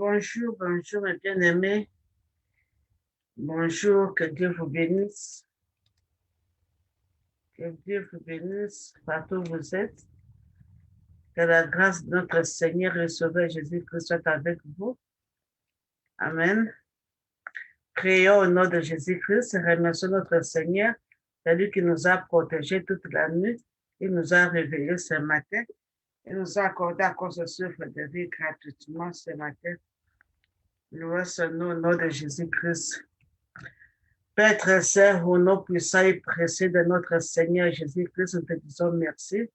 Bonjour, bonjour mes bien-aimés. Bonjour, que Dieu vous bénisse. Que Dieu vous bénisse partout où vous êtes. Que la grâce de notre Seigneur et Sauveur Jésus-Christ soit avec vous. Amen. Prions au nom de Jésus-Christ et remercions notre Seigneur. C'est lui qui nous a protégés toute la nuit. Il nous a réveillés ce matin. Il nous a accordé encore ce souffle de vie gratuitement ce matin. Loué son nom au nom de Jésus-Christ. Père très saint, au nom puissant et précieux de notre Seigneur Jésus-Christ, nous te disons merci.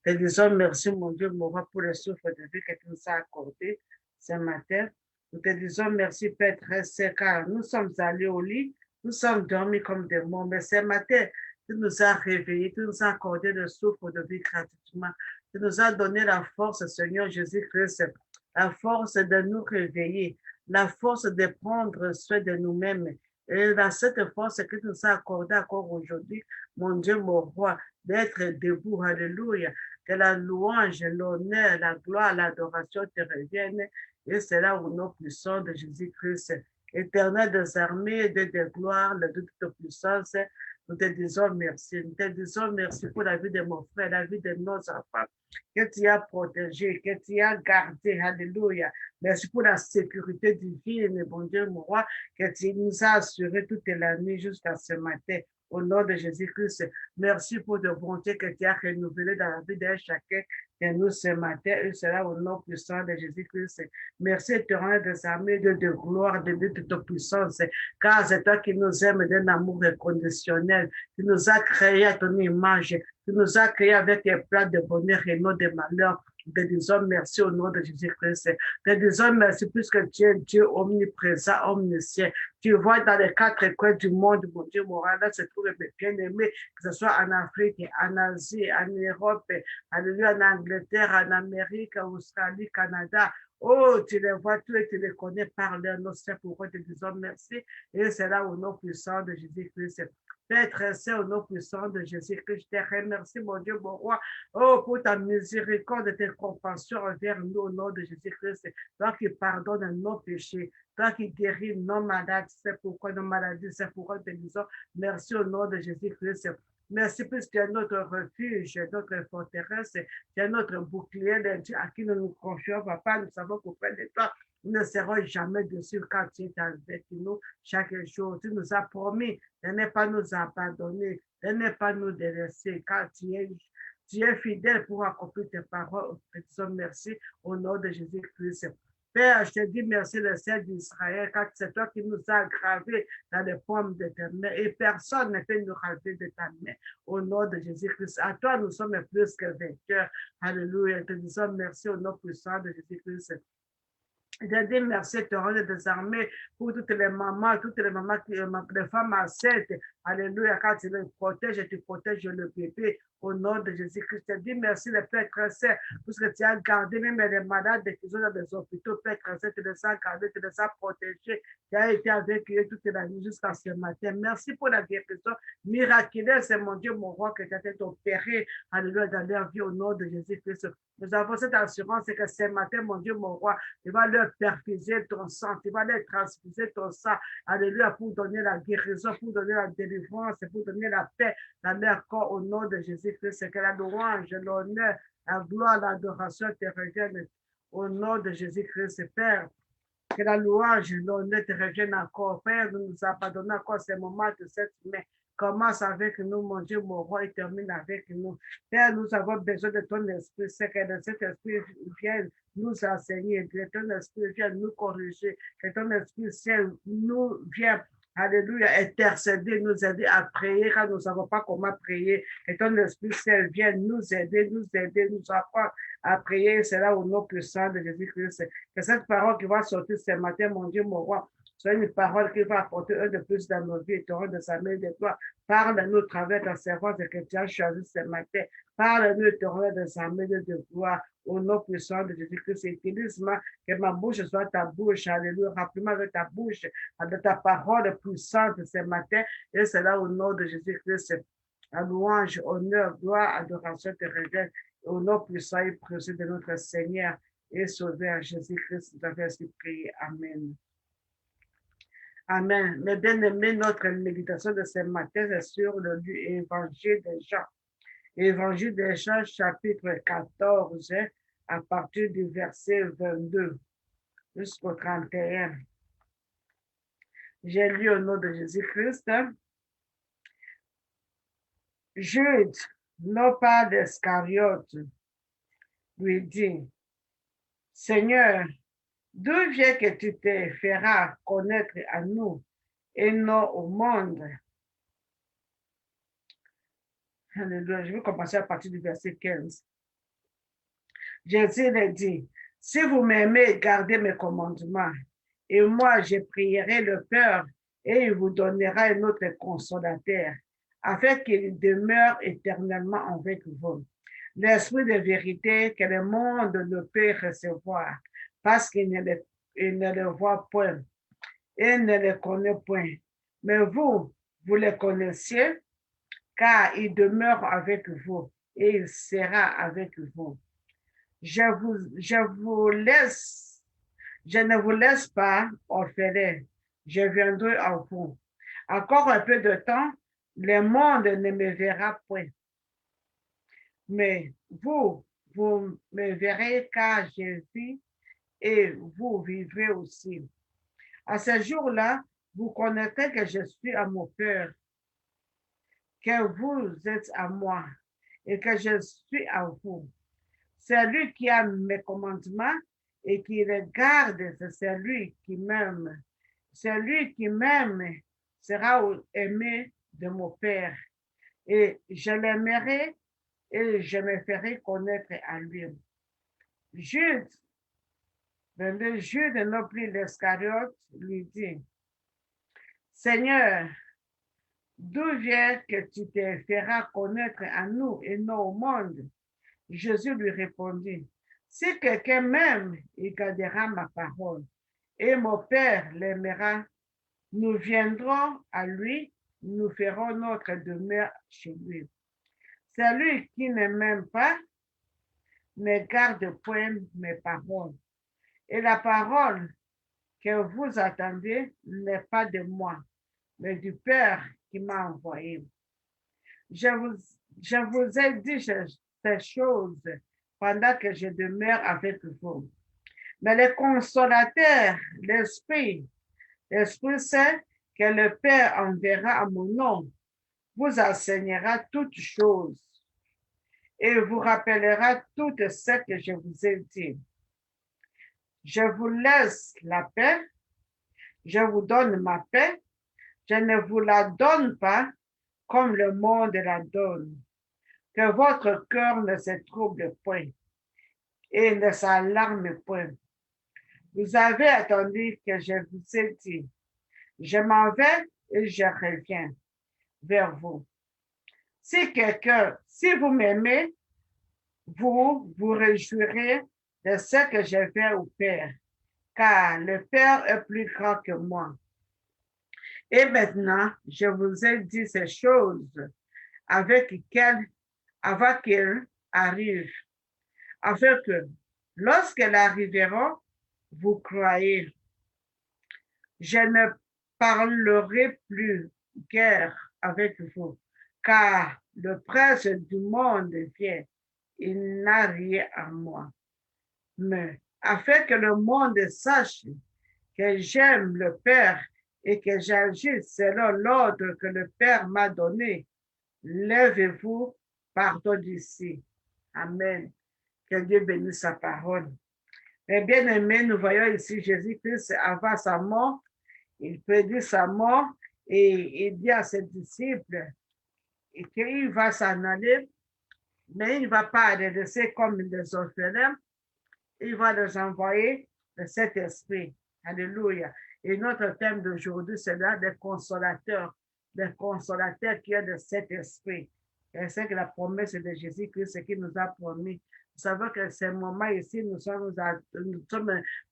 Te disons merci, mon Dieu, mon roi, pour le souffle de vie que tu nous as accordé ce matin. Nous te disons merci, Père très saint, car nous sommes allés au lit, nous sommes dormis comme des morts, mais ce matin, tu nous as réveillés, tu nous as accordé le souffle de vie gratuitement. Tu nous as donné la force, Seigneur Jésus-Christ, la force de nous réveiller, la force de prendre soin de nous-mêmes. Et dans cette force que tu nous as accordée encore aujourd'hui, mon Dieu, mon roi, d'être debout, alléluia, que la louange, l'honneur, la gloire, l'adoration te reviennent, et c'est là au nom puissant de Jésus-Christ, éternel des armées, de gloire, de toute puissance, nous te disons merci. Nous te disons merci pour la vie de mon frère, la vie de nos enfants, que tu as protégé, que tu as gardé, alléluia. Merci pour la sécurité divine, mon Dieu, mon roi, que tu nous as assuré toute la nuit jusqu'à ce matin. Au nom de Jésus-Christ, merci pour de bonté que tu as renouvelé dans la vie de chacun de nous ce matin. Et cela au nom puissant de Jésus-Christ. Merci, éternel des armées, de gloire, de toute puissance, car c'est toi qui nous aimes d'un amour inconditionnel. Tu nous as créés à ton image. Tu nous as créés avec tes plans de bonheur et non de malheur. Te disons merci au nom de Jésus-Christ. Te disons merci puisque tu es Dieu omniprésent, omniscient. Tu vois dans les quatre coins du monde, mon Dieu, mon roi, là se trouvent mes bien-aimés, que ce soit en Afrique, en Asie, en Europe, alléluia, en Angleterre, en Amérique, en Australie, Canada. Oh, tu les vois tous et tu les connais par leur nom. C'est pourquoi te disons merci. Et c'est là au nom puissant de Jésus-Christ. Père très saint, au nom puissant de Jésus-Christ, je te remercie, mon Dieu, mon roi, oh, pour ta miséricorde et tes compassions envers nous, au nom de Jésus-Christ. Toi qui pardonnes nos péchés, toi qui guéris nos malades, c'est pourquoi nos maladies, c'est pourquoi nous te disons merci au nom de Jésus-Christ. Merci puisque tu es notre refuge, notre forteresse, tu es notre bouclier, à qui nous nous confions, papa. Nous savons qu'auprès de toi, nous ne serons jamais dessus quand tu es avec nous chaque jour. Tu nous as promis de ne pas nous abandonner, de ne pas nous délaisser, car tu es fidèle pour accomplir tes paroles. Nous te disons merci au nom de Jésus-Christ. Père, je te dis merci, le Seigneur d'Israël, car c'est toi qui nous as gravés dans les pommes de tes mains et personne ne peut nous raser de ta main. Au nom de Jésus-Christ, à toi nous sommes plus que vainqueurs. Alléluia. Te disons merci au nom puissant de Jésus-Christ. Je dis merci, éternel des armées, pour toutes les mamans, les femmes enceintes. Alléluia, quand tu les protèges, tu protèges le bébé. Au nom de Jésus-Christ, je dis merci, le Père très saint, parce que tu as gardé même les malades qui sont dans les hôpitaux. Père très saint, tu les as gardés, tu les as protégés. Tu as été avec eux toute la nuit jusqu'à ce matin. Merci pour la guérison miraculeuse, c'est mon Dieu, mon roi, que tu as fait opérer. Alléluia, dans leur vie, au nom de Jésus-Christ. Nous avons cette assurance que ce matin, mon Dieu, mon roi, tu vas leur perfuser ton sang, tu vas leur transfuser ton sang, alléluia, pour donner la guérison, pour donner la délivrance, pour donner la paix dans leur corps au nom de Jésus-Christ. C'est que la louange, l'honneur, la gloire, l'adoration te reviennent au nom de Jésus-Christ, Père. Que la louange, l'honneur te revienne encore. Père, nous nous abandonnons encore ces moments de cette semaine. Commence avec nous, mon Dieu, mon roi, et termine avec nous. Père, nous avons besoin de ton esprit. C'est que cet esprit vienne nous enseigner, que ton esprit vienne nous corriger, que ton esprit nous vienne, alléluia, intercéder, nous aider à prier quand nous ne savons pas comment prier. Que ton esprit vienne nous aider, nous apprendre à prier. C'est là au nom puissant de Jésus-Christ. Que cette parole qui va sortir ce matin, mon Dieu, mon roi, soit une parole qui va apporter un de plus dans nos vies, et de sa main de toi. Parle-nous au travers de la servante que tu as choisi ce matin. Parle-nous, éternel, de sa main de gloire. Au nom puissant de Jésus-Christ, utilise-moi, que ma bouche soit ta bouche. Alléluia. Remplis-moi de ta bouche, de ta parole puissante ce matin. Et c'est là au nom de Jésus-Christ. La louange, honneur, gloire, adoration te révèle. Au nom puissant et précieux de notre Seigneur et Sauveur Jésus-Christ, nous avons ainsi prié. Amen. Amen. Mes bien-aimés, notre méditation de ce matin est sur le Évangile de Jean. Évangile de Jean, chapitre 14, à partir du verset 22 jusqu'au 31. J'ai lu au nom de Jésus-Christ. Jude, non pas d'Iscariote, lui dit, Seigneur, d'où vient que tu te feras connaître à nous et non au monde? Alléluia. Je vais commencer à partir du verset 15. Jésus leur dit, si vous m'aimez, gardez mes commandements, et moi je prierai le Père, et il vous donnera un autre consolateur, afin qu'il demeure éternellement avec vous. L'esprit de vérité que le monde ne peut recevoir, parce qu'il ne le voit point et ne le connaît point. Mais vous le connaissiez, car il demeure avec vous et il sera avec vous. Je ne vous laisse pas orphelins, je viendrai à vous. Encore un peu de temps, le monde ne me verra point. Mais vous me verrez car je vis et vous vivrez aussi. À ce jour-là, vous connaîtrez que je suis à mon Père, que vous êtes à moi et que je suis à vous. Celui qui a mes commandements et qui les garde, c'est celui qui m'aime. Celui qui m'aime sera aimé de mon Père. Et je l'aimerai et je me ferai connaître à lui. Jude, le Jude non plus l'Iscariote, lui dit, Seigneur, d'où vient que tu te feras connaître à nous et non au monde? Jésus lui répondit, si quelqu'un m'aime, il gardera ma parole, et mon Père l'aimera. Nous viendrons à lui, nous ferons notre demeure chez lui. Celui qui ne m'aime pas ne garde point mes paroles. Et la parole que vous attendez n'est pas de moi, mais du Père qui m'a envoyé. Je vous ai dit ces choses pendant que je demeure avec vous. Mais le consolateur, l'Esprit Saint, que le Père enverra à mon nom, vous enseignera toutes choses et vous rappellera tout ce que je vous ai dit. Je vous laisse la paix, je vous donne ma paix, je ne vous la donne pas comme le monde la donne. Que votre cœur ne se trouble point et ne s'alarme point. Vous avez attendu que je vous ai dit, je m'en vais et je reviens vers vous. Si vous m'aimez, vous vous réjouirez de ce que je fais au Père, car le Père est plus grand que moi. Et maintenant, je vous ai dit ces choses avant qu'elles arrivent, afin que, lorsqu'elles arriveront, vous croyez. Je ne parlerai plus guère avec vous, car le prince du monde vient, il n'a rien à moi. Mais afin que le monde sache que j'aime le Père et que j'agis selon l'ordre que le Père m'a donné, lèvez-vous, partons d'ici. Amen. Que Dieu bénisse sa parole. Mais bien aimé, nous voyons ici Jésus-Christ avant sa mort. Il prédit sa mort et il dit à ses disciples qu'il va s'en aller, mais il ne va pas les laisser comme des orphelins. Il va les envoyer de cet esprit. Alléluia. Et notre thème d'aujourd'hui, c'est là des consolateurs qui est de cet esprit. Et c'est que la promesse de Jésus-Christ, ce qu'il nous a promis. Vous savez que ces moments ici, nous sommes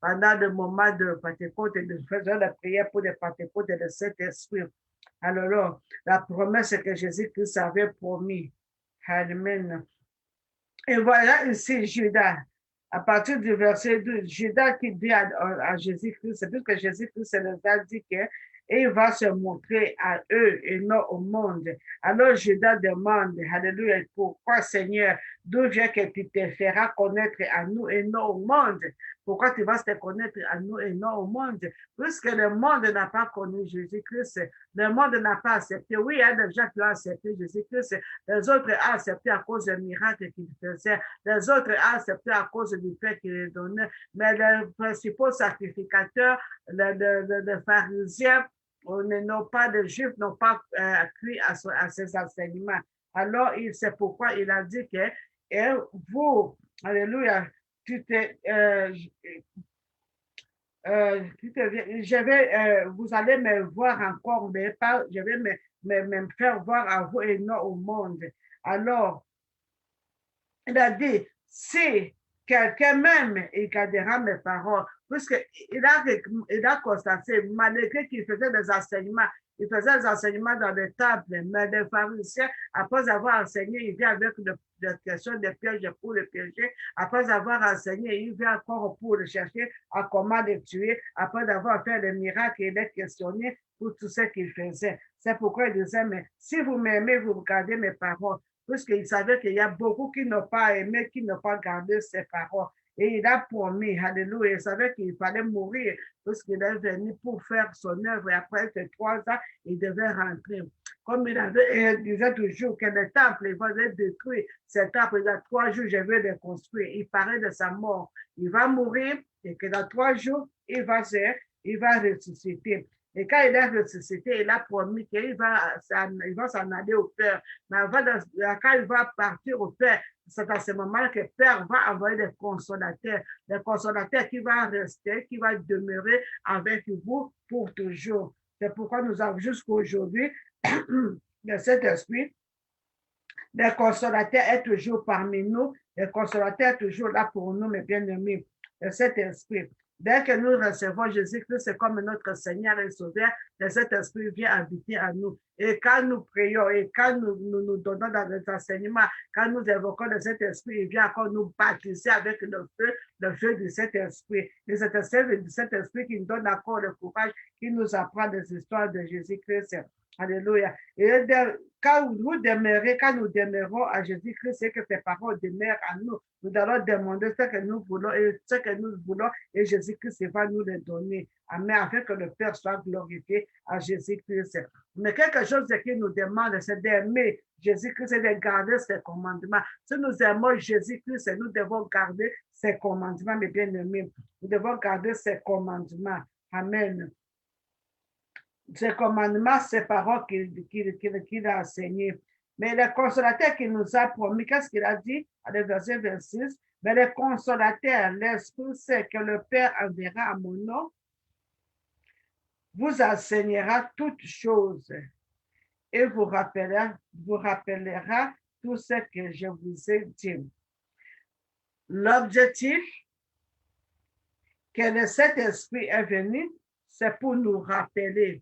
pendant le moment de Pentecôte et nous faisons la prière pour les Pentecôtes de cet esprit. Alors, la promesse que Jésus-Christ avait promis. Amen. Et voilà ici Judas. À partir du verset 2, Judas qui dit à Jésus-Christ, c'est plus que Jésus-Christ les a dit que et il va se montrer à eux et non au monde. Alors Judas demande, Alléluia, pourquoi Seigneur, d'où vient que tu te feras connaître à nous et non au monde? Pourquoi tu vas te connaître à nous et non au monde? Puisque le monde n'a pas connu Jésus-Christ, le monde n'a pas accepté. Oui, il y a des gens qui ont accepté Jésus-Christ, les autres ont accepté à cause des miracles qu'il faisait, les autres ont accepté à cause du fait qu'il les donnait, mais les principaux sacrificateurs, les pharisiens, n'ont pas de juifs, n'ont pas cru à ses enseignements. Alors, c'est pourquoi il a dit que et vous, alléluia, vous allez me voir encore, mais pas, je vais me faire voir à vous et non au monde. Alors, il a dit, si quelqu'un même, il gardera mes paroles, puisqu'il a constaté, malgré qu'il faisait des enseignements, il faisait des enseignements dans les temples, mais les pharisiens, après avoir enseigné, il vient avec des questions de pièges pour le piéger. Après avoir enseigné, il vient encore pour le chercher à comment le tuer. Après avoir fait le miracle, il est questionné pour tout ce qu'il faisait. C'est pourquoi il disait, mais si vous m'aimez, vous gardez mes paroles. Puisqu'il savait qu'il y a beaucoup qui n'ont pas aimé, qui n'ont pas gardé ses paroles. Et il a promis, alléluia, il savait qu'il fallait mourir puisqu'il est venu pour faire son œuvre. Et après ces 3 ans, il devait rentrer. Comme il disait toujours que le temple, il va être détruit. Ce temple, il y a 3 jours, je vais le construire. Il parlait de sa mort. Il va mourir et que dans 3 jours, il va ressusciter. Et quand il est ressuscité, il a promis qu'il va s'en aller au Père. Mais quand il va partir au Père, c'est à ce moment-là que le Père va envoyer des consolateurs qui vont rester, qui vont demeurer avec vous pour toujours. C'est pourquoi nous avons jusqu'à aujourd'hui le Saint-Esprit. Le consolateur est toujours parmi nous. Le consolateur est toujours là pour nous, mes bien-aimés. Le Saint-Esprit. Dès que nous recevons Jésus-Christ comme notre Seigneur et Sauveur, le Saint-Esprit vient habiter à nous. Et quand nous prions et quand nous donnons dans les enseignements, quand nous évoquons le Saint-Esprit, il vient encore nous baptiser avec le feu du Saint-Esprit. Et c'est le feu du Saint-Esprit qui nous donne encore le courage, qui nous apprend des histoires de Jésus-Christ. Alléluia. Et quand nous demeurons à Jésus-Christ, c'est que ses paroles demeurent à nous. Nous allons demander ce que nous voulons et Jésus-Christ va nous le donner. Amen. Afin que le Père soit glorifié à Jésus-Christ. Mais quelque chose qui nous demande, c'est d'aimer Jésus-Christ et de garder ses commandements. Si nous aimons Jésus-Christ, nous devons garder ses commandements, mes bien-aimés. Nous devons garder ses commandements. Amen. Ses commandements, ses paroles qu'il a enseignées. Mais le consolateur qu'il nous a promis, qu'est-ce qu'il a dit à le verset 26? Mais le consolateur, l'Esprit Saint que le Père enverra à mon nom, vous enseignera toutes choses et vous rappellera tout ce que je vous ai dit. L'objectif que le Saint-Esprit est venu, c'est pour nous rappeler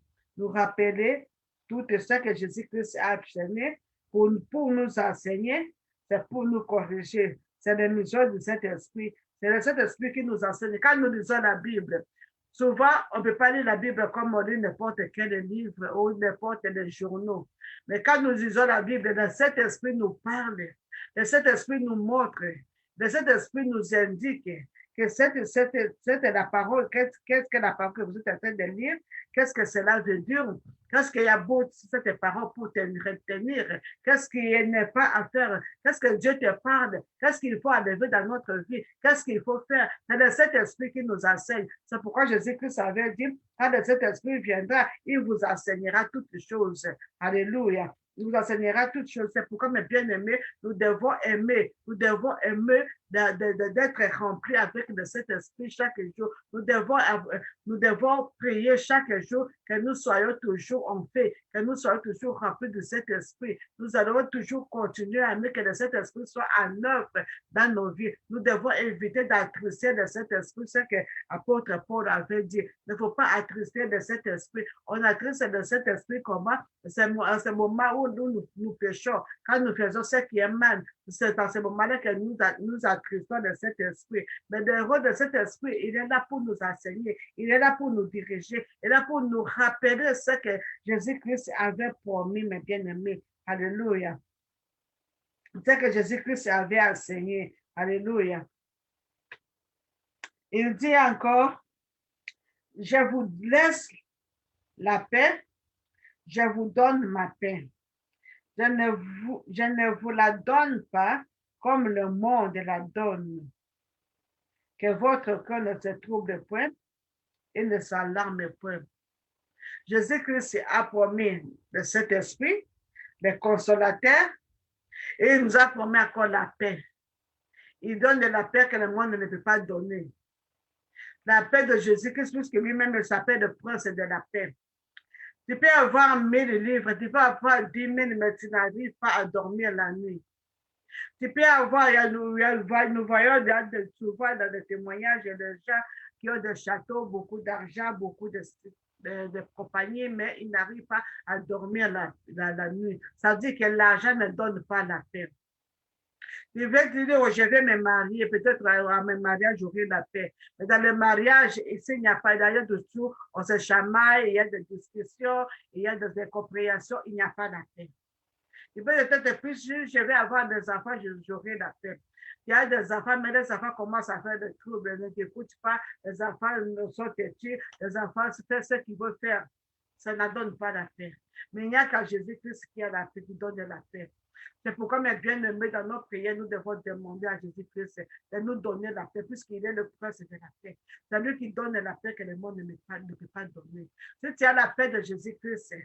tout ce que Jésus-Christ a enseigné, pour nous enseigner, c'est pour nous corriger. C'est la mission du Saint-Esprit. C'est le Saint-Esprit qui nous enseigne. Quand nous lisons la Bible, souvent, on ne peut pas lire la Bible comme on lit n'importe quel livre ou n'importe quel journaux. Mais quand nous lisons la Bible, le Saint-Esprit nous parle. Le Saint-Esprit nous montre. Le Saint-Esprit nous indique que c'est la parole. Qu'est-ce que la parole que vous êtes en train de lire? Qu'est-ce que cela veut dire? Qu'est-ce qu'il y a beau cette parole pour te retenir? Qu'est-ce qu'il n'est pas à faire? Qu'est-ce que Dieu te parle? Qu'est-ce qu'il faut enlever dans notre vie? Qu'est-ce qu'il faut faire? C'est le Saint-Esprit qui nous enseigne. C'est pourquoi Jésus-Christ avait dit, quand le Saint-Esprit viendra, il vous enseignera toutes choses. Alléluia. Il vous enseignera toutes choses. C'est pourquoi, mes bien-aimés, nous devons aimer d'être remplis avec le Saint-Esprit chaque jour. Nous devons prier chaque jour que nous soyons toujours en paix, que nous soyons toujours remplis de Saint-Esprit. Nous allons toujours continuer à aimer que le Saint-Esprit soit en œuvre dans nos vies. Nous devons éviter d'attrister le Saint-Esprit, ce que l'apôtre Paul avait dit. Il ne faut pas attrister le Saint-Esprit. On attriste le Saint-Esprit comment? C'est un moment où nous péchons, quand nous faisons ce qui est mal, c'est dans ce moment-là que nous attristons de cet esprit. Mais le rôle de cet esprit, il est là pour nous enseigner, il est là pour nous diriger, il est là pour nous rappeler ce que Jésus-Christ avait promis, mes bien-aimés. Alléluia. Ce que Jésus-Christ avait enseigné. Alléluia. Il dit encore, je vous laisse la paix, je vous donne ma paix. Je ne vous la donne pas comme le monde la donne. Que votre cœur ne se trouble point et ne s'alarme point. Jésus-Christ a promis de cet esprit, le consolateur, et il nous a promis encore la paix. Il donne de la paix que le monde ne peut pas donner. La paix de Jésus-Christ, puisque lui-même s'appelle le prince de la paix. Tu peux avoir 1000 livres, tu peux avoir 10 000, mais tu n'arrives pas à dormir la nuit. Tu peux avoir, nous voyons souvent dans les témoignages des gens qui ont des châteaux, beaucoup d'argent, beaucoup de compagnies, mais ils n'arrivent pas à dormir la nuit. Ça veut dire que l'argent ne donne pas la paix. Il veut dire, oh, je vais me marier, peut-être à mon mariage, j'aurai la paix. Mais dans le mariage, ici, il n'y a pas d'ailleurs de tout. On se chamaille, il y a des discussions, il y a des incompréhensions, il n'y a pas la paix. Il peut être plus, je vais avoir des enfants, j'aurai la paix. Il y a des enfants, mais les enfants commencent à faire des troubles, ne t'écoutent pas, les enfants ne sont têtus, les enfants font ce qu'ils veulent faire. Ça ne donne pas la paix. Mais il n'y a qu'à Jésus-Christ qui a la paix, qui donne la paix. C'est pourquoi, mes bien-aimés, dans nos prières, nous devons demander à Jésus-Christ de nous donner la paix, puisqu'il est le prince de la paix. C'est lui qui donne la paix que le monde ne peut pas donner. Si tu as la paix de Jésus-Christ,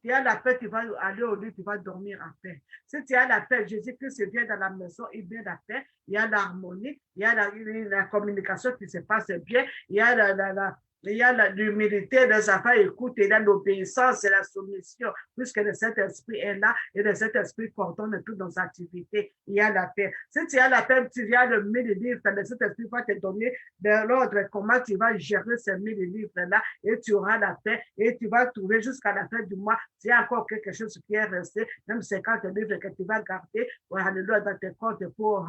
tu as la paix, tu vas aller au lit, tu vas dormir en paix. Si tu as la paix, Jésus-Christ vient dans la maison, il vient la paix, il y a l'harmonie, il y a la communication qui se passe bien, il y a il y a l'humilité des enfants, écoute, il y a l'obéissance et la soumission, puisque le Saint-Esprit est là et le Saint-Esprit coordonne toutes nos activités. Il y a la paix. Si tu as la paix, tu viens de 1000 livres, le Saint-Esprit va te donner de l'ordre comment tu vas gérer ces 1000 livres-là et tu auras la paix et tu vas trouver jusqu'à la fin du mois, s'il y a encore quelque chose qui est resté, même 50 livres que tu vas garder, alléluia, dans tes comptes pour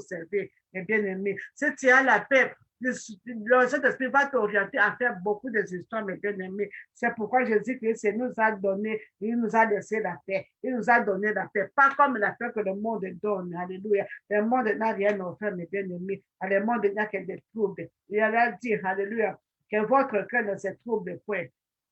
servir, mes bien-aimés. Si tu as la paix, le Saint-Esprit va t'orienter à faire beaucoup de histoires, mes bien-aimés. C'est pourquoi Jésus-Christ nous a donné, il nous a laissé la paix. Il nous a donné la paix. Pas comme la paix que le monde donne. Alléluia. Le monde n'a rien offert, mes bien-aimés. Le monde n'a que des troubles. Il a dit, alléluia, que votre cœur ne se trouble point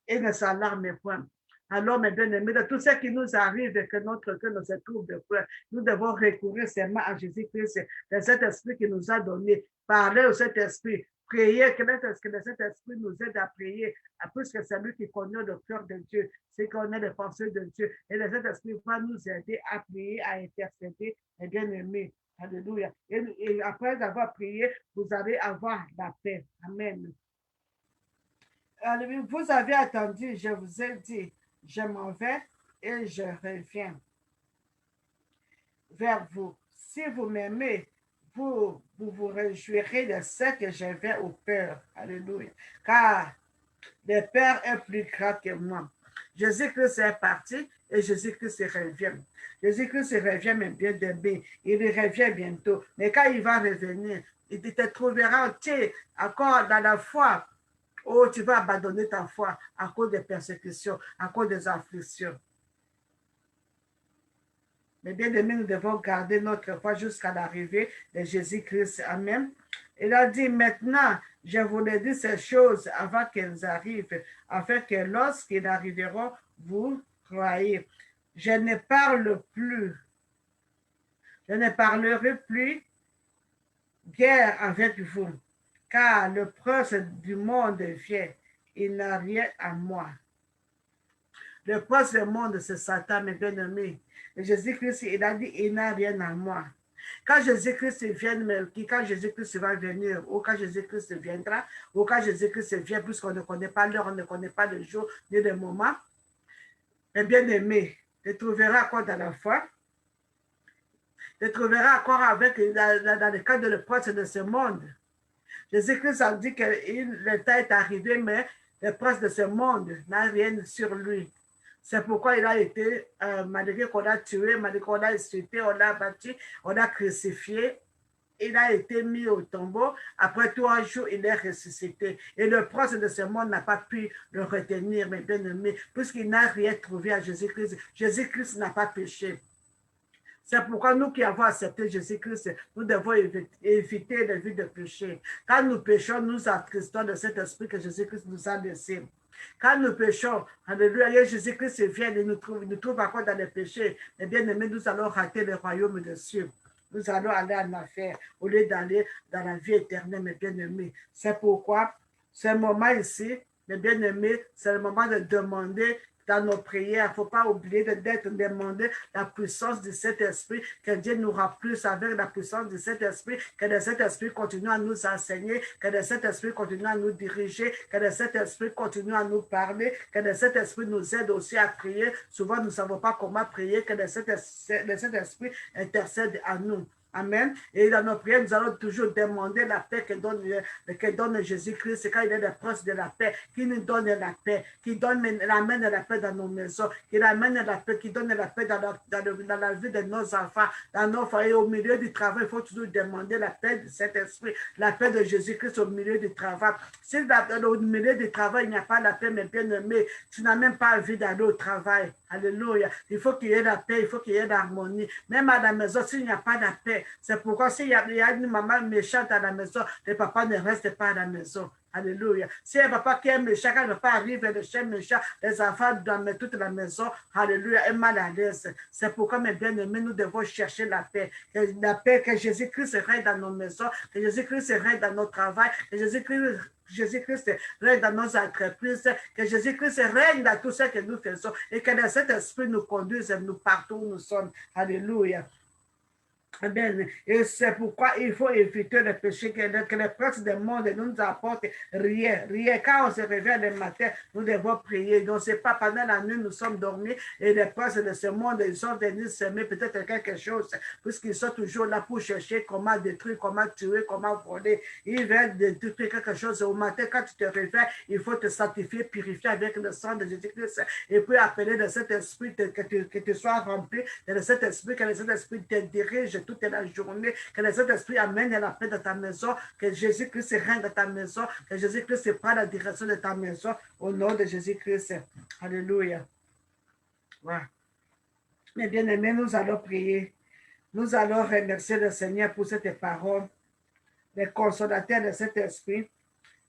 et ne s'alarme point. Alors, mes bien-aimés, de tout ce qui nous arrive et que notre cœur ne se trouble point, nous devons recourir seulement à Jésus-Christ, de cet esprit qui nous a donné. Parler au Saint-Esprit, prier, que le Saint-Esprit nous aide à prier, puisque c'est lui qui connaît le cœur de Dieu, c'est qu'on connaît les pensées de Dieu. Et le Saint-Esprit va nous aider à prier, à intercéder, mes bien-aimés. Alléluia. Et après avoir prié, vous allez avoir la paix. Amen. Alors, vous avez attendu, je vous ai dit, je m'en vais et je reviens vers vous. Si vous m'aimez, vous vous réjouirez de ce que je vais au Père. Alléluia. Car le Père est plus grand que moi. Jésus-Christ est parti et Jésus-Christ revient. Jésus-Christ revient, mais bien aimé. Il revient bientôt. Mais quand il va revenir, il te trouvera entier encore dans la foi. Oh, tu vas abandonner ta foi à cause des persécutions, à cause des afflictions. Mais bien aimé, nous devons garder notre foi jusqu'à l'arrivée de Jésus-Christ. Amen. Il a dit, maintenant, je vous ai dit ces choses avant qu'elles arrivent, afin que lorsqu'ils arriveront, vous croyez. Je ne parle plus. Je ne parlerai plus guère avec vous, car le prince du monde vient. Il n'a rien à moi. Le prince du monde, c'est Satan, mes bien-aimés. Et Jésus-Christ, il a dit, il n'a rien à moi. Quand Jésus-Christ vient, quand Jésus-Christ va venir, ou quand Jésus-Christ viendra, ou quand Jésus-Christ vient, puisqu'on ne connaît pas l'heure, on ne connaît pas le jour, ni le moment, mes bien-aimés, tu trouveras encore dans la foi, tu trouveras encore avec, dans le cadre de le prince de ce monde. Jésus-Christ a dit que le temps est arrivé, mais le prince de ce monde n'a rien sur lui. C'est pourquoi il a été, malgré qu'on a tué, malgré qu'on a insulté, on l'a battu, on a crucifié, il a été mis au tombeau. Après 3 jours, il est ressuscité. Et le prince de ce monde n'a pas pu le retenir, mes bien-aimés, puisqu'il n'a rien trouvé à Jésus-Christ. Jésus-Christ n'a pas péché. C'est pourquoi nous qui avons accepté Jésus-Christ, nous devons éviter les vies de péché. Quand nous péchons, nous attristons de cet esprit que Jésus-Christ nous a laissé. Quand nous péchons, alléluia, Jésus-Christ vient et nous trouve encore dans les péchés. Eh bien aimés, nous allons rater le royaume des cieux. Nous allons aller en enfer au lieu d'aller dans la vie éternelle, mes bien-aimés. C'est pourquoi ce moment ici, mes bien-aimés, c'est le moment de demander dans nos prières. Il ne faut pas oublier d'être demandé la puissance de cet esprit, que Dieu nous remplisse avec la puissance de cet esprit, que de cet esprit continue à nous enseigner, que de cet esprit continue à nous diriger, que de cet esprit continue à nous parler, que de cet esprit nous aide aussi à prier. Souvent, nous ne savons pas comment prier, que de cet esprit intercède à nous. Amen. Et dans nos prières, nous allons toujours demander la paix que donne Jésus-Christ. Quand il est le prince de la paix, qui nous donne la paix, qui amène la paix dans nos maisons, qui amène la paix, qui donne la paix dans la vie de nos enfants, dans nos foyers, au milieu du travail. Il faut toujours demander la paix de cet esprit, la paix de Jésus-Christ au milieu du travail. Si au milieu du travail, il n'y a pas la paix, mes bien-aimés, tu n'as même pas envie d'aller au travail. Alléluia. Il faut qu'il y ait la paix, il faut qu'il y ait l'harmonie. Même à la maison, s'il n'y a pas de paix, c'est pourquoi s'il y a une maman méchante à la maison, le papa ne reste pas à la maison. Alléluia. Si un papa qui est méchant, quand le papa arrive et le chien méchant, les enfants dans toute la maison, alléluia, est mal à l'aise. C'est pourquoi, mes bien-aimés, nous devons chercher la paix. Que Jésus-Christ règne dans nos maisons, que Jésus-Christ règne dans nos travail, que Jésus-Christ règne dans nos entreprises, que Jésus-Christ règne dans tout ce que nous faisons et que cet esprit nous conduise nous partout où nous sommes. Alléluia. Amen. Et c'est pourquoi il faut éviter le péché, que les princes du monde ne nous apportent rien. Quand on se réveille le matin, nous devons prier. Donc, c'est pas pendant la nuit, nous sommes dormis et les princes de ce monde, ils sont venus semer peut-être quelque chose, puisqu'ils sont toujours là pour chercher comment détruire, comment tuer, comment voler. Ils veulent détruire quelque chose. Au matin, quand tu te réveilles, il faut te sanctifier, purifier avec le sang de Jésus-Christ et puis appeler de cet esprit que tu sois rempli de cet esprit, que cet esprit te dirige toute la journée, que le Saint-Esprit amène la paix dans ta maison, que Jésus-Christ règne dans ta maison, que Jésus-Christ prend la direction de ta maison, au nom de Jésus-Christ. Alléluia. Voilà. Mes bien-aimés, nous allons prier. Nous allons remercier le Seigneur pour cette parole, les consolateurs de cet esprit,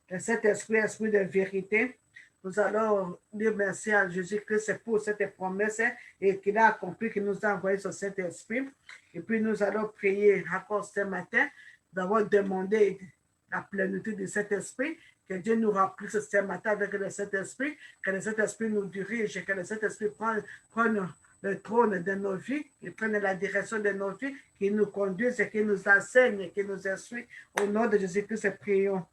esprit de vérité. Nous allons dire merci à Jésus-Christ pour cette promesse et qu'il a accompli, qu'il nous a envoyé sur cet esprit. Et puis nous allons prier encore ce matin, d'avoir demandé la plénitude de cet esprit, que Dieu nous remplisse ce matin avec cet esprit, que cet esprit nous dirige, que cet esprit prenne le trône de nos vies, qu'il prenne la direction de nos vies, qu'il nous conduise et qu'il nous enseigne, qu'il nous instruise. Au nom de Jésus-Christ, prions.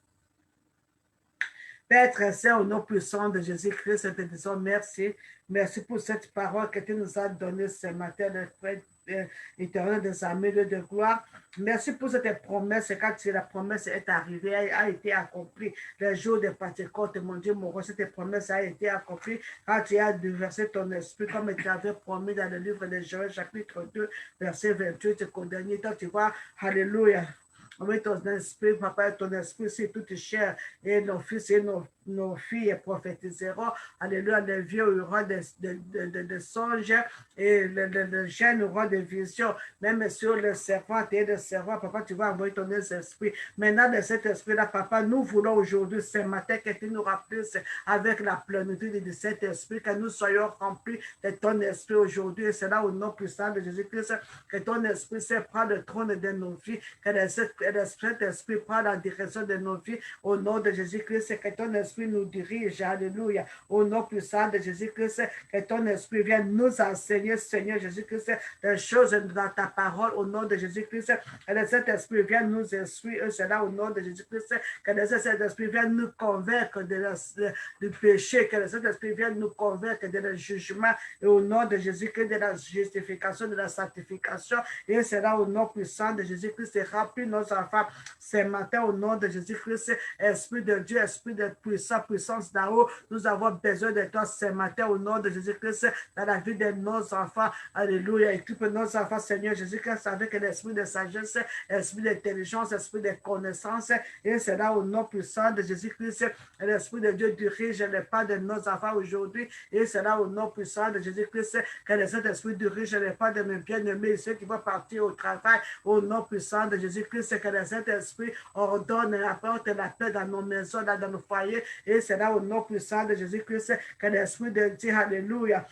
Père très saint, au nom puissant de Jésus-Christ, te disons merci. Merci pour cette parole que tu nous as donnée ce matin, le Frère éternel des armées de gloire. Merci pour cette promesse. Quand la promesse est arrivée, a été accomplie. Le jour de Pentecôte, mon Dieu, mon roi, cette promesse a été accomplie quand tu as déversé ton esprit, comme tu avais promis dans le livre de Joël, chapitre 2, verset 28, qu'au dernier temps, tu vois, alléluia. Avec ton esprit, papa, ton esprit, c'est toute chair, et nos fils et nos filles prophétiseront. Alléluia, les vieux auront des songes, et les jeunes auront des visions. Même sur le servant et le servant, papa, tu vas envoyer ton esprit. Maintenant, de cet esprit-là, papa, nous voulons aujourd'hui, ce matin, que tu nous remplisses avec la plénitude de cet esprit, que nous soyons remplis de ton esprit aujourd'hui. Et c'est là au nom puissant de Jésus-Christ, que ton esprit se prend le trône de nos vies, que cet esprit prend la direction de nos vies. Au nom de Jésus-Christ, que ton esprit nous dirige. Alléluia. Au nom puissant de Jésus-Christ, que ton esprit vienne nous enseigner, Seigneur Jésus-Christ, des choses dans ta parole. Au nom de Jésus-Christ, que cet esprit vienne nous instruire. C'est là au nom de Jésus-Christ, que cet esprit vienne nous convaincre du péché, que cet esprit vienne nous convaincre de jugement. Et au nom de Jésus-Christ, de la justification, de la sanctification. Et c'est là au nom puissant de Jésus-Christ, remplis nos enfants. Ce matin, au nom de Jésus-Christ, Esprit de Dieu, Esprit de puissance d'en haut, nous avons besoin de toi ce matin, au nom de Jésus-Christ, dans la vie de nos enfants. Alléluia. Équipe nos enfants, Seigneur Jésus-Christ, avec l'esprit de sagesse, esprit d'intelligence, esprit de connaissance. Et c'est là au nom puissant de Jésus-Christ, l'Esprit de Dieu dirige les pas de nos enfants aujourd'hui. Et c'est là au nom puissant de Jésus-Christ que le Saint-Esprit dirige les pas de mes bien-aimés, ceux qui vont partir au travail. Au nom puissant de Jésus-Christ, que le Saint-Esprit ordonne et apporte la paix dans nos maisons, dans nos foyers. Et c'est là au nom puissant de Jésus-Christ que l'Esprit de Dieu, alléluia,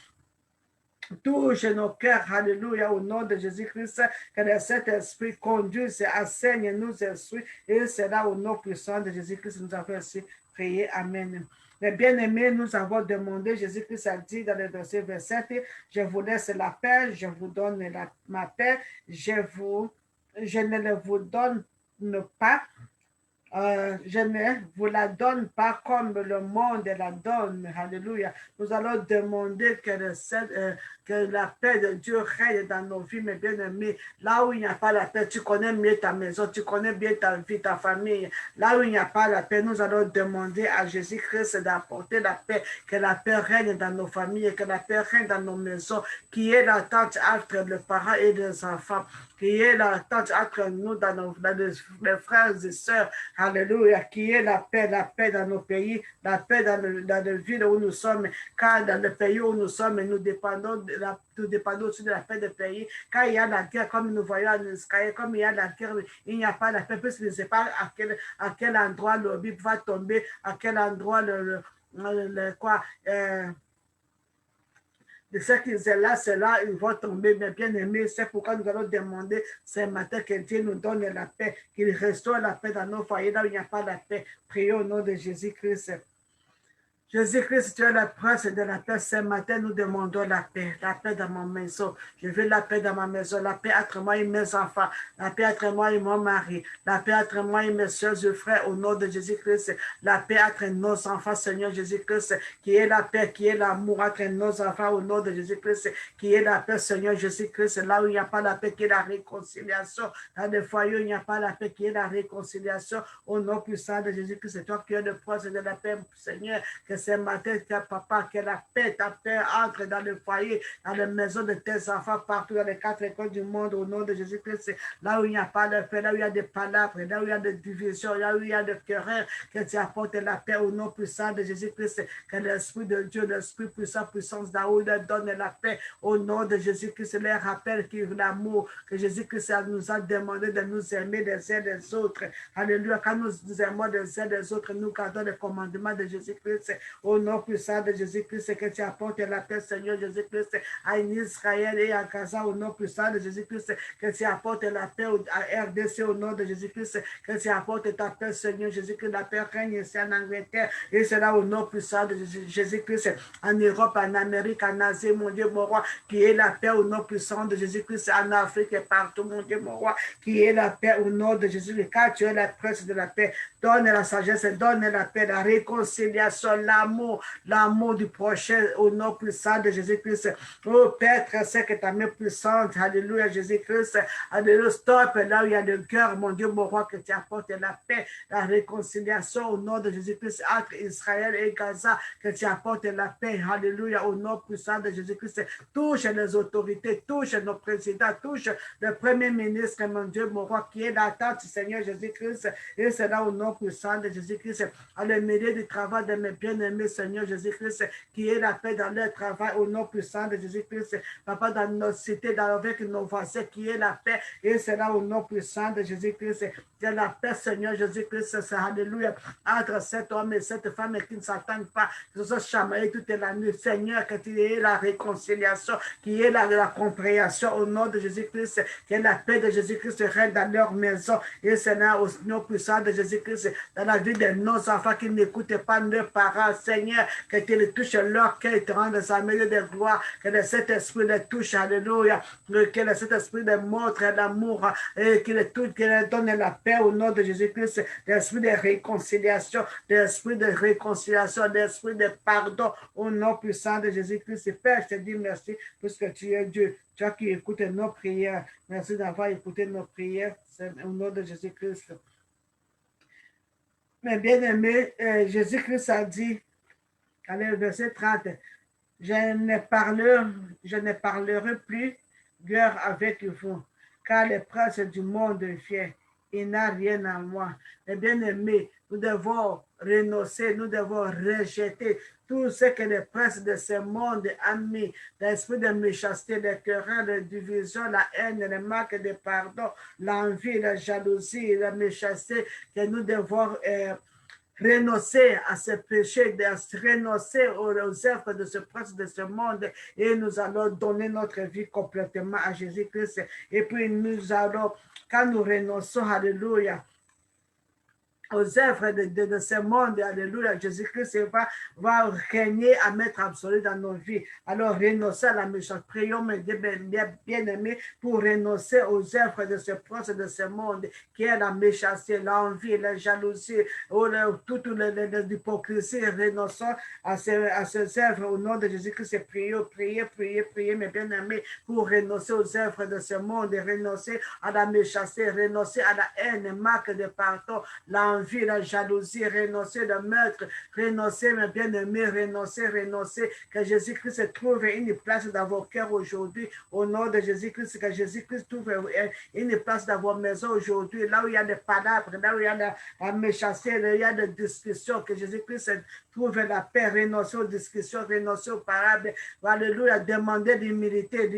touche nos cœurs, alléluia, au nom de Jésus-Christ, que le Saint-Esprit conduise et enseigne nos esprits, et c'est là au nom puissant de Jésus-Christ, nous avons ainsi prié. Amen. Les bien-aimés, nous avons demandé, Jésus-Christ a dit dans le verset 27, je vous laisse la paix, je vous donne ma paix, je ne vous donne pas, je ne vous la donne pas comme le monde la donne. Alléluia. Nous allons demander que la paix de Dieu règne dans nos vies, mes bien-aimés. Là où il n'y a pas la paix, tu connais mieux ta maison, tu connais bien ta vie, ta famille. Là où il n'y a pas la paix, nous allons demander à Jésus-Christ d'apporter la paix, que la paix règne dans nos familles, que la paix règne dans nos maisons, qui est l'attente entre les parents et les enfants, qui est l'attente entre nous, dans les frères et sœurs. Alléluia, qui est la paix dans nos pays, la paix dans les villes où nous sommes, car dans le pays où nous sommes, nous dépendons aussi de la paix des pays. Quand il y a la guerre, comme nous voyons en Israël, comme il y a la guerre, il n'y a pas la paix, parce que je ne sais pas à quel endroit le Bible va tomber, à quel endroit de ce qu'ils est là, c'est là, ils vont tomber, mes bien-aimés. C'est pourquoi nous allons demander ce matin que Dieu nous donne la paix, qu'il restaure la paix dans nos foyers, là où il n'y a pas la paix. Prions au nom de Jésus-Christ. Jésus-Christ, tu es le prince de la paix. Ce matin, nous demandons la paix dans ma maison. Je veux la paix dans ma maison, la paix entre moi et mes enfants, la paix entre moi et mon mari, la paix entre moi et mes soeurs et frères, au nom de Jésus-Christ, la paix entre nos enfants, Seigneur Jésus-Christ, qui est la paix, qui est l'amour entre nos enfants, au nom de Jésus-Christ, qui est la paix, Seigneur Jésus-Christ, là où il n'y a pas la paix, qui est la réconciliation, dans les foyers où il n'y a pas la paix, qui est la réconciliation, au nom puissant de Jésus-Christ, c'est toi qui es le prince de la paix, Seigneur, que ce matin, papa, que la paix, ta paix entre dans le foyer, dans les maisons de tes enfants, partout dans les 4 écoles du monde, au nom de Jésus-Christ. Là où il n'y a pas de paix, là où il y a des palabres, là où il y a des divisions, là où il y a des querelles, que tu apportes la paix au nom puissant de Jésus-Christ. Que l'Esprit de Dieu, l'Esprit puissant, puissance d'en haut, leur donne la paix au nom de Jésus-Christ. Leur rappelle qu'il l'amour, que Jésus-Christ nous a demandé de nous aimer les uns les autres. Alléluia. Quand nous aimons les uns les autres, nous gardons les commandements de Jésus-Christ. Au nom puissant de Jésus-Christ, que tu apportes la paix, Seigneur Jésus-Christ, à Israël et à Gaza, au nom puissant de Jésus-Christ, que tu apportes la paix à RDC, au nom de Jésus-Christ, que tu apportes ta paix, Seigneur Jésus-Christ, la paix règne ici en Angleterre, et c'est là au nom puissant de Jésus-Christ, en Europe, en Amérique, en Asie, mon Dieu, mon roi, qui est la paix au nom puissant de Jésus-Christ, en Afrique et partout, mon Dieu, mon roi, qui est la paix au nom de Jésus-Christ, car tu es la prince de la paix, donne la sagesse, donne la paix, la réconciliation, l'amour du prochain au nom puissant de Jésus-Christ. Oh Père, c'est que ta main puissante, alléluia Jésus-Christ, alléluia, stop là où il y a le cœur, mon Dieu, mon roi, que tu apportes la paix, la réconciliation au nom de Jésus-Christ entre Israël et Gaza, que tu apportes la paix, alléluia, au nom puissant de Jésus-Christ. Touche les autorités, touche nos présidents, touche le premier ministre, mon Dieu, mon roi, qui est l'attente, Seigneur Jésus-Christ, et c'est là au nom puissant de Jésus-Christ, à le milieu du travail de mes bien-aimés, Seigneur Jésus-Christ, qui est la paix dans leur travail, au nom puissant de Jésus-Christ, Papa, dans nos cités, avec nos voisins, qui est la paix, et c'est là au nom puissant de Jésus-Christ, que la paix, Seigneur Jésus-Christ, c'est alléluia, entre cet homme et cette femme qui ne s'attendent pas, que ce soit chamaillé toute la nuit, Seigneur, que tu aies la réconciliation, qui est la compréhension au nom de Jésus-Christ, que la paix de Jésus-Christ règne dans leur maison, et c'est là au nom puissant de Jésus-Christ, dans la vie de nos enfants qui n'écoutent pas leurs parents, Seigneur, que tu les touches leur cœur, te rende sa milieu de gloire, que le Saint-Esprit les touche, alléluia, que le Saint-Esprit les montre l'amour, et qu'il les touche, qu'il les donne la paix au nom de Jésus-Christ, l'esprit de réconciliation, l'esprit de réconciliation, l'esprit de pardon, au nom puissant de Jésus-Christ. Père, je te dis merci, puisque tu es Dieu, toi qui écoutes nos prières. Merci d'avoir écouté nos prières, au nom de Jésus-Christ. Mais bien aimé, Jésus-Christ a dit, allez, verset 30, je ne parlerai plus guerre avec vous, car les princes du monde viennent. Il n'a rien à moi. Mais bien aimé, nous devons renoncer, nous devons rejeter tout ce que les princes de ce monde ont mis, l'esprit de méchanceté, les querelles, les divisions, la haine, les marques de pardon, l'envie, la jalousie, la méchanceté, que nous devons renoncer à ce péché, renoncer aux œuvres de ce prince de ce monde, et nous allons donner notre vie complètement à Jésus-Christ. Et puis nous allons, quand nous renonçons, alléluia, aux œuvres de ce monde, alléluia, Jésus-Christ va régner à maître absolu dans nos vies. Alors, renoncer à la méchante. Prions, mes bien-aimés, pour renoncer aux œuvres de ce prince de ce monde, qui est la méchanceté, l'envie, la jalousie, toute l'hypocrisie. Renonçons à ces œuvres au nom de Jésus-Christ. Priez, mes bien-aimés, pour renoncer aux œuvres de ce monde, renoncer à la méchanceté, renoncer à la haine, marque de pardon, l'envie, la jalousie, renoncer le meurtre, renoncer, mes bien-aimés, renoncer, que Jésus-Christ trouve une place dans vos cœurs aujourd'hui, au nom de Jésus-Christ, que Jésus-Christ trouve une place dans vos maisons aujourd'hui, là où il y a des palabres, là où il y a la méchanceté, là où il y a des discussions, que Jésus-Christ trouve la paix, renoncer aux discussions, renoncer aux parables, alléluia, demander l'humilité,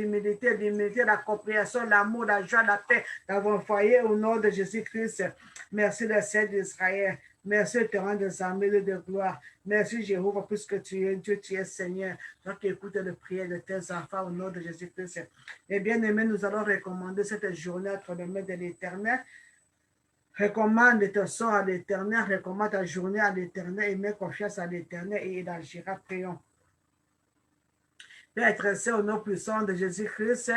la compréhension, l'amour, la joie, la paix dans vos foyers, au nom de Jésus-Christ. Merci le Seigneur d'Israël. Merci te rendre des armées de gloire. Merci Jéhovah, puisque tu es Dieu, tu es Seigneur. Toi qui écoutes les prières de tes enfants au nom de Jésus-Christ. Et bien aimé, nous allons recommander cette journée entre les mains de l'Éternel. Recommande ton sort à l'Éternel, recommande ta journée à l'Éternel et mets confiance à l'Éternel et il agira. Prions. Père très saint, au nom puissant de Jésus-Christ,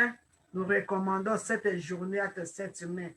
nous recommandons cette journée à tes saintes mains.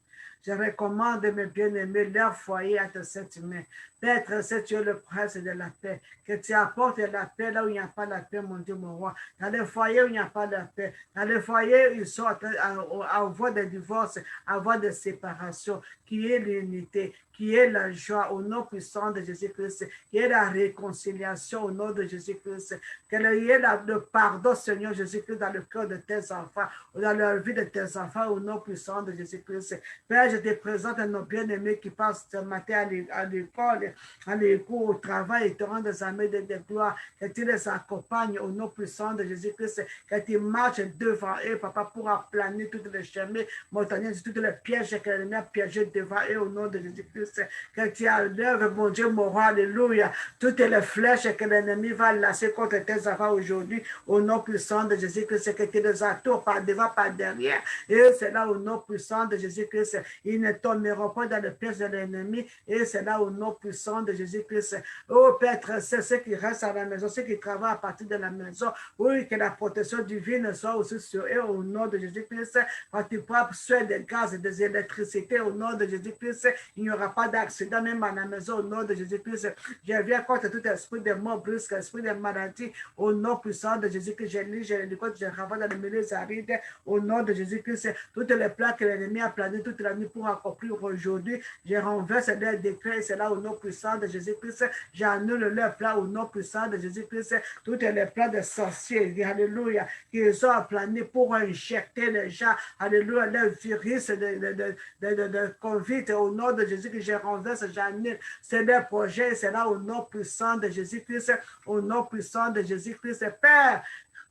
Je recommande mes bien-aimés leur foyer à tes saintes mains. Père très saint, tu es le prince de la paix. Que tu apportes la paix là où il n'y a pas la paix, mon Dieu, mon roi. Dans les foyers où il n'y a pas la paix. Dans les foyers où ils sont à voie de divorce, à voie de séparation. Qui est l'unité, qui est la joie au nom puissant de Jésus-Christ, qui est la réconciliation au nom de Jésus-Christ, qu'il y ait le pardon, Seigneur Jésus-Christ, dans le cœur de tes enfants, dans la vie de tes enfants, au nom puissant de Jésus-Christ. Père, je te présente à nos bien-aimés qui passent ce matin à l'école, à l'école, au travail, et te rendent des armées de gloire, que tu les accompagnes au nom puissant de Jésus-Christ, que tu marches devant eux, Papa, pour aplaner toutes les chemins montagneux, toutes les pièges que l'ennemi a piégés devant eux au nom de Jésus-Christ, que tu enlèves, mon Dieu, mon roi, alléluia, toutes les flèches que l'ennemi va lancer contre tes enfants aujourd'hui, au nom puissant de Jésus-Christ, que tu les entoures par devant, par derrière, et c'est là au nom puissant de Jésus-Christ, ils ne tomberont pas dans le piège de l'ennemi, et c'est là au nom puissant de Jésus-Christ. Oh Père, c'est ceux qui restent à la maison, ceux qui travaillent à partir de la maison, oui, que la protection divine soit aussi sur eux au nom de Jésus-Christ, quand tu prends soin des gaz et des électricités au nom de Jésus-Christ, il n'y aura pas d'accident même à la maison au nom de Jésus-Christ. Je viens contre tout esprit de mort brusque, esprit de maladie au nom puissant de Jésus-Christ. Je lis, je ravage dans le milieu arides au nom de Jésus-Christ. Toutes les plans que l'ennemi a plané toute la nuit pour accomplir aujourd'hui, je renverse leurs décrets, c'est là au nom puissant de Jésus-Christ. J'annule leurs plans au nom puissant de Jésus-Christ. Toutes les plans de sorciers, alléluia, qu'ils ont plané pour injecter les gens, alléluia, le virus de Covid au nom de Jésus que je renverse, j'annule. C'est des projets, c'est là au nom puissant de Jésus-Christ, au nom puissant de Jésus-Christ. Père,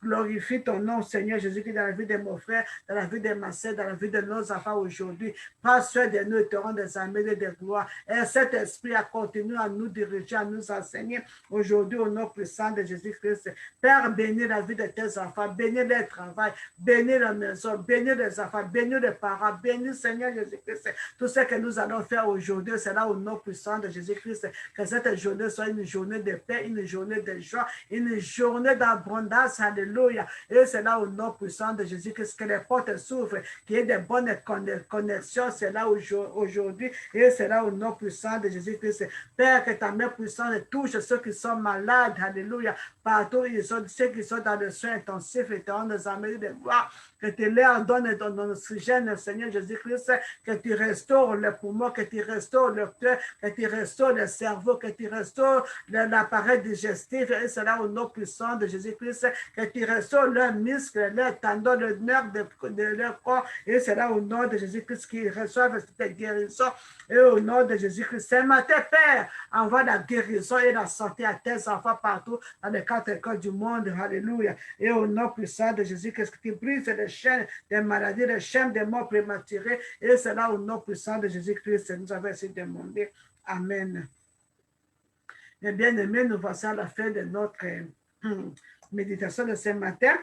glorifie ton nom, Seigneur Jésus-Christ, dans la vie de mon frère, dans la vie de ma sœur, dans la vie de nos enfants aujourd'hui. Prends soin de nous et te rends des armées et des gloires. Et cet esprit a continué à nous diriger, à nous enseigner aujourd'hui au nom puissant de Jésus-Christ. Père, bénis la vie de tes enfants, bénis leur travail, bénis la maison, bénis les enfants, bénis les parents, bénis Seigneur Jésus-Christ. Tout ce que nous allons faire aujourd'hui, c'est là au nom puissant de Jésus-Christ. Que cette journée soit une journée de paix, une journée de joie, une journée d'abondance. Alléluia. Et c'est là au nom puissant de Jésus-Christ que les portes s'ouvrent, qu'il y ait de bonnes connexions. C'est là aujourd'hui. Et c'est là au nom puissant de Jésus-Christ. Père, que ta main puissante touche ceux qui sont malades. Alléluia. Partout, ils sont ceux qui sont dans le soin intensif et dans les armées de gloire. Que tu leur donnes ton oxygène, Seigneur Jésus-Christ, que tu restaures le poumon, que tu restaures le cœur, que tu restaures le cerveau, que tu restaures l'appareil digestif, et cela au nom puissant de Jésus-Christ, que tu restaures leurs muscles, leurs tendons, le nerf de leur corps, et cela au nom de Jésus-Christ qui reçoivent cette guérison, et au nom de Jésus-Christ. Ce matin, Père, envoie la guérison et la santé à tes enfants partout dans les 4 écoles du monde. Alléluia. Et au nom puissant de Jésus-Christ, que tu brises les chaînes des maladies, les chaînes des morts prématurées. Et c'est là au nom puissant de Jésus-Christ nous avons ainsi demandé. Amen. Mes bien-aimés, nous voici à la fin de notre méditation de ce matin.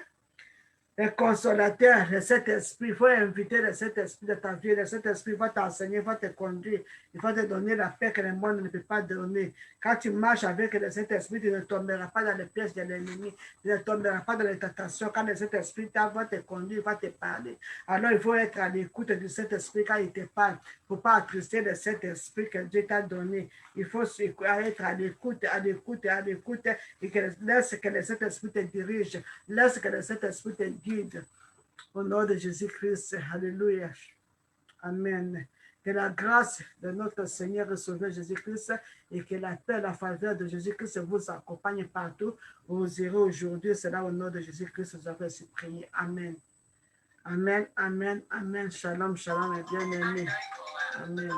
Le consolateur de cet esprit, il faut inviter le Saint-Esprit de ta vie. Le Saint-Esprit va t'enseigner, va te conduire. Il va te donner la paix que le monde ne peut pas donner. Quand tu marches avec le Saint-Esprit, tu ne tomberas pas dans les pièges de l'ennemi. Tu ne tomberas pas dans les tentations. Quand le Saint-Esprit va te conduire, il va te parler. Alors, il faut être à l'écoute du Saint-Esprit quand il te parle. Il ne faut pas attrister le Saint-Esprit que Dieu t'a donné. Il faut être à l'écoute, à l'écoute, à l'écoute et laisse que le Saint-Esprit te dirige. Laisse que le Saint-Esprit te guide. Au nom de Jésus-Christ. Alléluia. Amen. Que la grâce de notre Seigneur et Sauveur Jésus-Christ et que la paix, la faveur de Jésus-Christ vous accompagne partout où vous irez aujourd'hui. C'est là au nom de Jésus-Christ que vous avez ainsi prié. Amen. Amen, amen, amen. Shalom, shalom et bien-aimés. Amen.